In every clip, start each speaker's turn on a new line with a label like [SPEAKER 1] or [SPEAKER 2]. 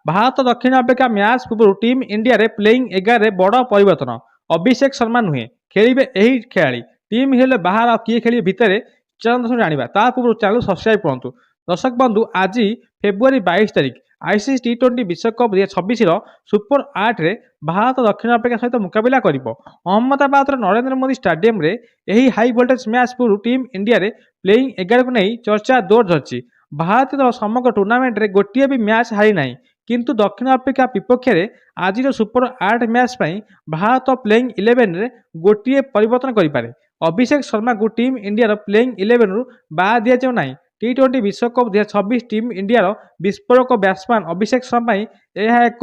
[SPEAKER 1] ଭାରତ ଦକ୍ଷିଣ Africa match ପୂର୍ବରୁ team ଇଣ୍ଡିଆରେ ପ୍ଲେଇଂ 11ରେ ବଡ଼ ପରିବର୍ତ୍ତନ। ଅଭିଷେକ ଶର୍ମା ନୁହେଁ, ଖେଳିବେ ଏହି ଖେଳାଳି। ଟିମ୍ ହେଲେ ବାହାର ଆଉ କିଏ ଖେଳିବେ ଭିତରେ ଚାଲନ୍ତୁ ଜାଣିବା। ତା ପୂର୍ବରୁ ଚ୍ୟାନେଲ ସବସ୍କ୍ରାଇବ୍ କରନ୍ତୁ। ଦର୍ଶକ ବନ୍ଧୁ, ଆଜି ଫେବୃଆରୀ 22 ତାରିଖ ଆଇସିସି ଟି20 ବିଶ୍ୱକପ୍ 2026ର ସୁପର 8ରେ ଭାରତ ଦକ୍ଷିଣ ଆଫ୍ରିକା ସହିତ ମୁକାବିଲା କରିବ। ଅହମ୍ମଦାବାଦର ନରେନ୍ଦ୍ର ମୋଦି ଷ୍ଟାଡିୟମରେ ଏହି ହାଇ ଭୋଲ୍ଟେଜ୍ ମ୍ୟାଚ୍ ପୂର୍ବରୁ ଟିମ୍ ଇଣ୍ଡିଆରେ ପ୍ଲେଇଂ 11କୁ ନେଇ ଚର୍ଚ୍ଚା ଜୋର ଧରିଛି। ଭାରତୀୟ ଦଳ ସମଗ୍ର ଟୁର୍ଣ୍ଣାମେଣ୍ଟରେ ଗୋଟିଏ ବି ମ୍ୟାଚ୍ ହାରିନାହିଁ। କିନ୍ତୁ ଦକ୍ଷିଣ ଆଫ୍ରିକା ବିପକ୍ଷରେ ଆଜିର ସୁପର 8 ମ୍ୟାଚ୍ ପାଇଁ ଭାରତ ପ୍ଲେଇଂ 11ରେ ଗୋଟିଏ ପରିବର୍ତ୍ତନ କରିପାରେ। ଅଭିଷେକ ଶର୍ମାଙ୍କୁ ଟିମ୍ ଇଣ୍ଡିଆର ପ୍ଲେଇଂ 11ରୁ ବାଦ୍ ଦିଆଯାଉ ନାହିଁ। ଟି20 ବିଶ୍ୱକପ୍ 2026 ଟିମ୍ ଇଣ୍ଡିଆର ବିସ୍ଫୋରକ ବ୍ୟାଟ୍ସମ୍ୟାନ୍ ଅଭିଷେକ ଶର୍ମା ପାଇଁ ଏହା ଏକ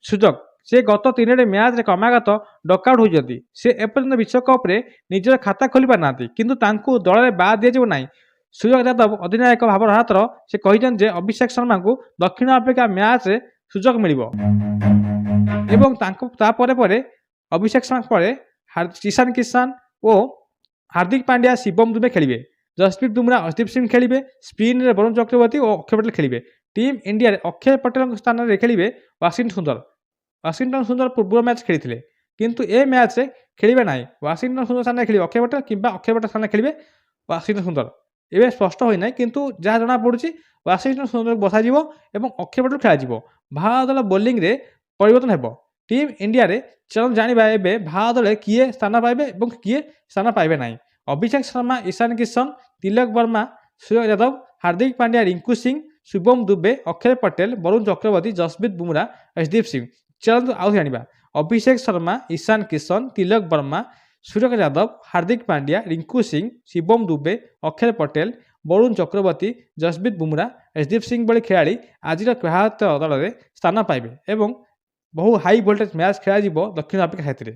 [SPEAKER 1] ସୁଯୋଗ। ସେ ଗତ 3ଟି ମ୍ୟାଚ୍ରେ କ୍ରମାଗତ ଡକ୍ଆଉଟ୍ ହୋଇଛନ୍ତି। ସେ ଏପର୍ଯ୍ୟନ୍ତ ବିଶ୍ୱକପ୍ରେ ନିଜର ଖାତା ଖୋଲି ପାରିନାହାନ୍ତି, କିନ୍ତୁ ତାଙ୍କୁ ଦଳରେ ବାଦ୍ ଦିଆଯିବ ନାହିଁ। ସୂର୍ଯ୍ୟ ଯାଦବ ଅଧିନାୟକ ଭାବରେ ଭାରତର ସେ କହିଛନ୍ତି ଯେ ଅଭିଷେକ ଶର୍ମାଙ୍କୁ ଦକ୍ଷିଣ ଆଫ୍ରିକା ମ୍ୟାଚ୍ରେ ସୁଯୋଗ ମିଳିବ ଏବଂ ତାପରେ ପରେ ଅଭିଷେକ ଶର୍ମା ପରେ ଇଶାନ କିଶାନ ଓ ହାର୍ଦ୍ଦିକ ପାଣ୍ଡ୍ୟା ଶିବମ ଦୁବେ ଖେଳିବେ। ଜସପ୍ରୀତ ବୁମରା ଅର୍ଶଦୀପ ସିଂ ଖେଳିବେ। ସ୍ପିନ୍ରେ ବରୁଣ ଚକ୍ରବର୍ତ୍ତୀ ଓ ଅକ୍ଷୟ ପଟେଲ ଖେଳିବେ। ଟିମ୍ ଇଣ୍ଡିଆରେ ଅକ୍ଷୟ ପଟେଲଙ୍କ ସ୍ଥାନରେ ଖେଳିବେ ୱାଶିଂଟନ ସୁନ୍ଦର। ୱାଶିଂଟନ ସୁନ୍ଦର ପୂର୍ବ ମ୍ୟାଚ୍ ଖେଳିଥିଲେ, କିନ୍ତୁ ଏ ମ୍ୟାଚ୍ରେ ଖେଳିବେ ନାହିଁ। ୱାଶିଂଟନ ସୁନ୍ଦର ସ୍ଥାନରେ ଖେଳିବେ ଅକ୍ଷୟ ପଟେଲ କିମ୍ବା ଅକ୍ଷୟ ପଟେଲ ସ୍ଥାନରେ ଖେଳିବେ ୱାଶିଂଟନ ସୁନ୍ଦର। ଏବେ ସ୍ପଷ୍ଟ ହୋଇନାହିଁ, କିନ୍ତୁ ଯାହା ଜଣାପଡ଼ୁଛି ୱାଶିଂଟନ ସୁନ୍ଦରକୁ ବସାଯିବ ଏବଂ ଅକ୍ଷୟ ପଟେଲ ଖେଳାଯିବ। ଭାରତ ଦଳ ବୋଲିଂରେ ପରିବର୍ତ୍ତନ ହେବ। ଟିମ୍ ଇଣ୍ଡିଆରେ ଚାଲନ୍ତୁ ଜାଣିବା ଏବେ ଭାରତ ଦଳରେ କିଏ ସ୍ଥାନ ପାଇବେ ଏବଂ କିଏ ସ୍ଥାନ ପାଇବେ ନାହିଁ। ଅଭିଷେକ ଶର୍ମା, ଇଶାନ କିଶନ, ତିଲକ ବର୍ମା, ସୂର୍ଯ୍ୟ ଯାଦବ, ହାର୍ଦ୍ଦିକ ପାଣ୍ଡ୍ୟା, ରିଙ୍କୁ ସିଂ, ଶୁଭମ ଦୁବେ, ଅକ୍ଷୟ ପଟେଲ, ବରୁଣ ଚକ୍ରବର୍ତ୍ତୀ, ଜସପ୍ରୀତ ବୁମରା, ଅର୍ଶଦୀପ ସିଂ। ଚାଲନ୍ତୁ ଆଉ ଜାଣିବା। ଅଭିଷେକ ଶର୍ମା, ଇଶାନ କିଶନ, ତିଲକ ବର୍ମା, ସୂର୍ଯ୍ୟ ଯାଦବ, ହାର୍ଦ୍ଦିକ ପାଣ୍ଡ୍ୟା, ରିଙ୍କୁ ସିଂ, ଶିବମ ଦୁବେ, ଅକ୍ଷୟ ପଟେଲ, ବରୁଣ ଚକ୍ରବର୍ତ୍ତୀ, ଜସପ୍ରୀତ ବୁମରା, ଅର୍ଶଦୀପ ସିଂ ଭଳି ଖେଳାଳି ଆଜିର ଭାରତୀୟ ଦଳରେ ସ୍ଥାନ ପାଇବେ ଏବଂ ବହୁ ହାଇ ଭୋଲ୍ଟେଜ୍ ମ୍ୟାଚ୍ ଖେଳାଯିବ ଦକ୍ଷିଣ ଆଫ୍ରିକା ସାଥିରେ।